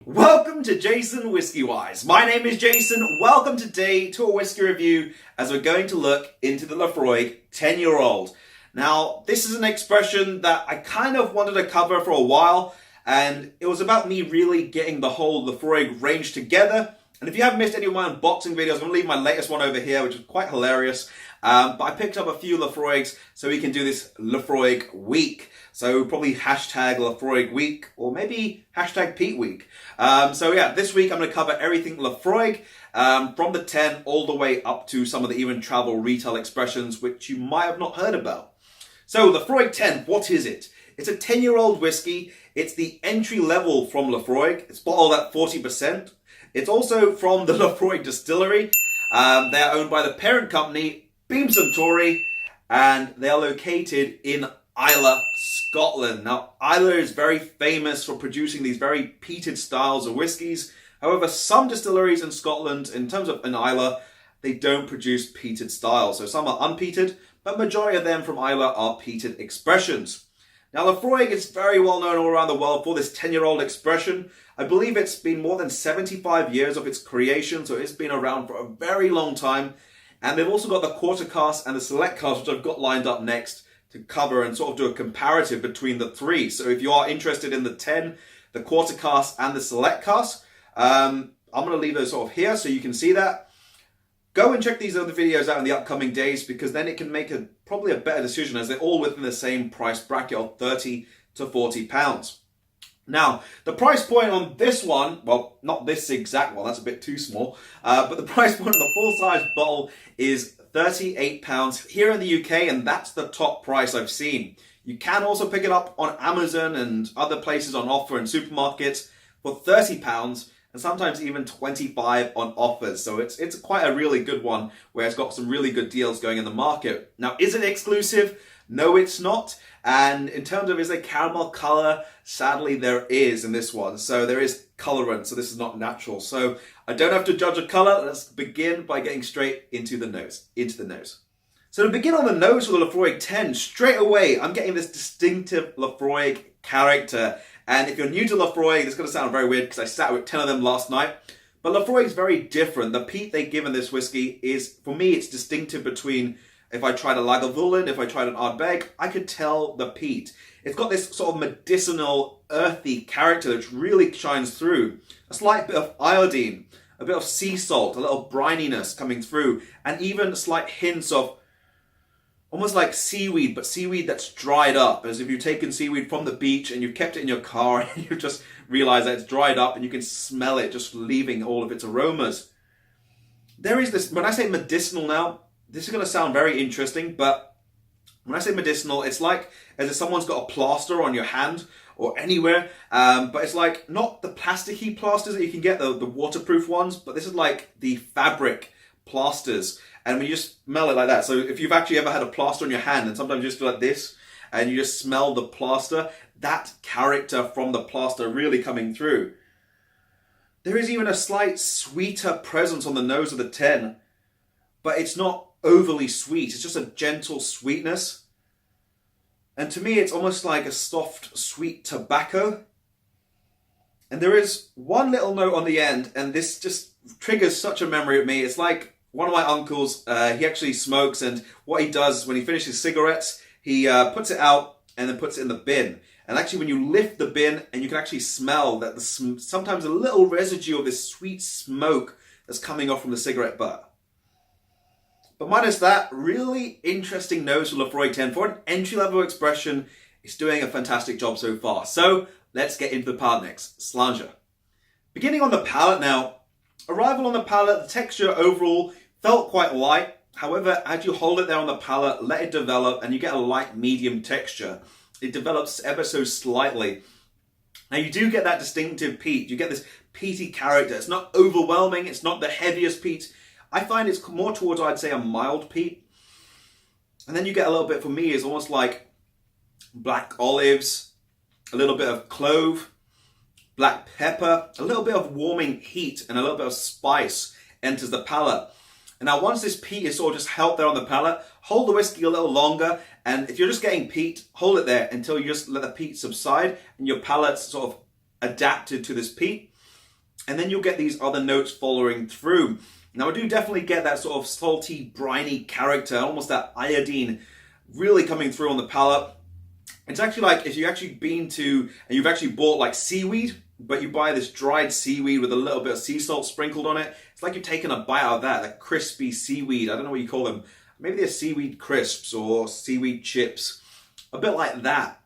Welcome to JasonWhiskyWise. My name is Jason. Welcome today to a whiskey review as we're going to look into the Laphroaig 10-year-old. Now, this is an expression that I kind of wanted to cover for a while, and it was about me really getting the whole Laphroaig range together. And if you haven't missed any of my unboxing videos, I'm going to leave my latest one over here, which is quite hilarious. But I picked up a few Laphroaigs so we can do this Laphroaig week. So probably hashtag Laphroaig week or maybe hashtag Pete week. This week I'm going to cover everything Laphroaig from the 10 all the way up to some of the even travel retail expressions which you might have not heard about. So Laphroaig 10, what is it? It's a 10-year-old whiskey. It's the entry level from Laphroaig. It's bottled at 40%. It's also from the Laphroaig distillery. They are owned by the parent company, Beam Suntory, and they are located in Islay, Scotland. Now, Islay is very famous for producing these very peated styles of whiskies. However, some distilleries in Scotland, in terms of in Islay, they don't produce peated styles. So some are unpeated, but majority of them from Islay are peated expressions. Now, Laphroaig is very well known all around the world for this 10-year-old expression. I believe it's been more than 75 years of its creation, so it's been around for a very long time. And they've also got the quarter cask and the select cask, which I've got lined up next to cover and sort of do a comparative between the three. So if you are interested in the 10, the quarter cask and the select cask, I'm going to leave those sort of here so you can see that. Go and check these other videos out in the upcoming days because then it can make probably a better decision as they're all within the same price bracket of 30 to 40 pounds. Now, the price point on this one, well, not this exact one, that's a bit too small, but the price point on the full-size bottle is £38 here in the UK, and that's the top price I've seen. You can also pick it up on Amazon and other places on offer in supermarkets for £30 and sometimes even 25 on offers. So it's quite a really good one where it's got some really good deals going in the market. Now, is it exclusive? No, it's not. And in terms of is there caramel color, sadly there is in this one. So there is colorant, so this is not natural. So I don't have to judge a color. Let's begin by getting straight into the nose. So to begin on the nose with the Laphroaig 10, straight away I'm getting this distinctive Laphroaig character. And if you're new to Laphroaig, it's going to sound very weird because I sat with 10 of them last night. But Laphroaig is very different. The peat they give in this whiskey is, for me, it's distinctive between if I tried a Lagavulin, if I tried an Ardbeg, I could tell the peat. It's got this sort of medicinal, earthy character that really shines through. A slight bit of iodine, a bit of sea salt, a little brininess coming through, and even slight hints of almost like seaweed, but seaweed that's dried up, as if you've taken seaweed from the beach and you've kept it in your car and you've just realized that it's dried up and you can smell it just leaving all of its aromas. There is this, when I say medicinal now, this is going to sound very interesting, but when I say medicinal, it's like as if someone's got a plaster on your hand or anywhere, but it's like not the plasticky plasters that you can get, the waterproof ones, but this is like the fabric plasters. And when you just smell it like that, so if you've actually ever had a plaster on your hand and sometimes you just do like this and you just smell the plaster, that character from the plaster really coming through. There is even a slight sweeter presence on the nose of the 10, but it's not overly sweet. It's just a gentle sweetness. And to me, it's almost like a soft, sweet tobacco. And there is one little note on the end, and this just triggers such a memory of me. It's like one of my uncles, he actually smokes, and what he does when he finishes cigarettes, he puts it out and then puts it in the bin. And actually when you lift the bin, and you can actually smell that sometimes a little residue of this sweet smoke that's coming off from the cigarette butt. But minus that, really interesting nose for Laphroaig 10. For an entry-level expression, it's doing a fantastic job so far. So let's get into the palate next. Slanger. Beginning on the palate now. Arrival on the palate, the texture overall felt quite light. However, as you hold it there on the palate, let it develop, and you get a light medium texture. It develops ever so slightly. Now you do get that distinctive peat. You get this peaty character. It's not overwhelming. It's not the heaviest peat. I find it's more towards, I'd say, a mild peat. And then you get a little bit, for me, is almost like black olives, a little bit of clove, black pepper, a little bit of warming heat, and a little bit of spice enters the palate. And now once this peat is sort of just held there on the palate, hold the whiskey a little longer, and if you're just getting peat, hold it there until you just let the peat subside and your palate's sort of adapted to this peat. and then you'll get these other notes following through. Now I do definitely get that sort of salty, briny character, almost that iodine really coming through on the palate. It's actually like if you've actually been to, and you've actually bought like seaweed, but you buy this dried seaweed with a little bit of sea salt sprinkled on it. It's like you're taking a bite out of that crispy seaweed. I don't know what you call them. Maybe they're seaweed crisps or seaweed chips. A bit like that,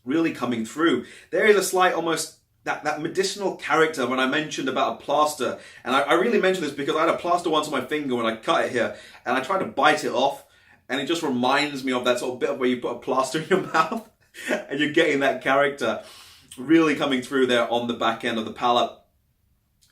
really coming through. There is a slight almost that medicinal character when I mentioned about a plaster. And I really mentioned this because I had a plaster once on my finger when I cut it here, and I tried to bite it off, and it just reminds me of that sort of bit of where you put a plaster in your mouth and you're getting that character really coming through there on the back end of the palate.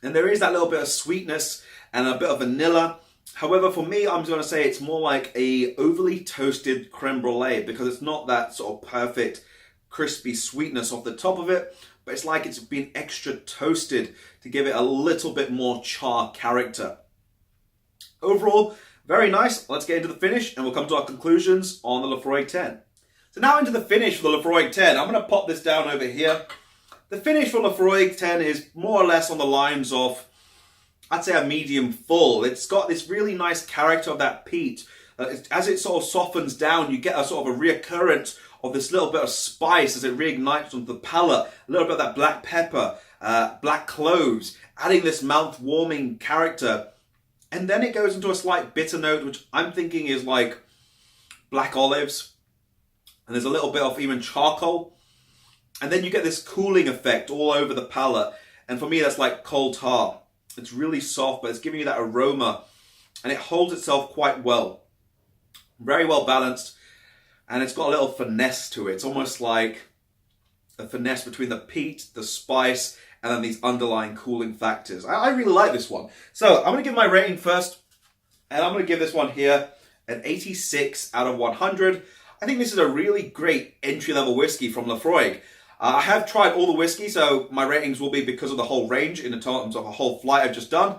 And there is that little bit of sweetness and a bit of vanilla. However, for me, I'm going to say it's more like a overly toasted creme brulee, because it's not that sort of perfect crispy sweetness off the top of it, but it's like it's been extra toasted to give it a little bit more char character. Overall, very nice. Let's get into the finish and we'll come to our conclusions on the Laphroaig 10. So now into the finish for the Laphroaig 10. I'm going to pop this down over here. The finish for Laphroaig 10 is more or less on the lines of, I'd say, a medium full. It's got this really nice character of that peat. As it sort of softens down, you get a sort of a reoccurrence of this little bit of spice as it reignites onto the palate. A little bit of that black pepper, black cloves, adding this mouth-warming character. And then it goes into a slight bitter note, which I'm thinking is like black olives. And there's a little bit of even charcoal. And then you get this cooling effect all over the palate. And for me, that's like coal tar. It's really soft, but it's giving you that aroma. And it holds itself quite well. Very well balanced. And it's got a little finesse to it. It's almost like a finesse between the peat, the spice, and then these underlying cooling factors. I really like this one. So I'm going to give my rating first. And I'm going to give this one here an 86 out of 100. I think this is a really great entry-level whiskey from Laphroaig. I have tried all the whiskey, so my ratings will be because of the whole range in terms of a whole flight I've just done.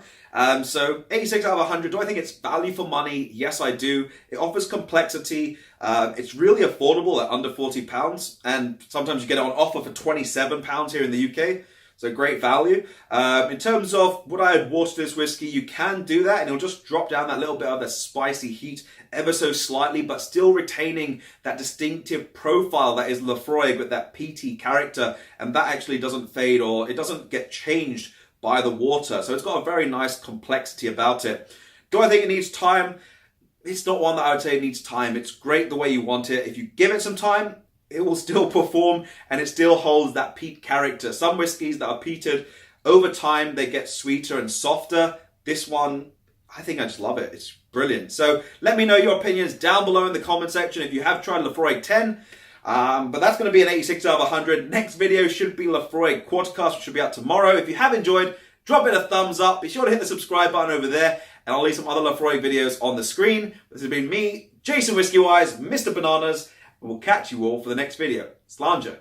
So 86 out of 100. Do I think it's value for money? Yes, I do. It offers complexity. It's really affordable at under £40. And sometimes you get it on offer for £27 here in the UK. So great value. In terms of would I add water to this whiskey, you can do that and it'll just drop down that little bit of the spicy heat ever so slightly, but still retaining that distinctive profile that is Laphroaig with that peaty character, and that actually doesn't fade or it doesn't get changed by the water. So it's got a very nice complexity about it. Do I think it needs time? It's not one that I would say needs time. It's great the way you want it. If you give it some time, it will still perform and it still holds that peat character. Some whiskies that are peated, over time they get sweeter and softer. This one, I think I just love it. It's brilliant. So let me know your opinions down below in the comment section if you have tried Laphroaig 10. But that's going to be an 86 out of 100. Next video should be Laphroaig Quarter Cask, which should be out tomorrow. If you have enjoyed, drop it a thumbs up. Be sure to hit the subscribe button over there. And I'll leave some other Laphroaig videos on the screen. This has been me, JasonWhiskyWise, Mr. Bananas. And we'll catch you all for the next video. Slàinte.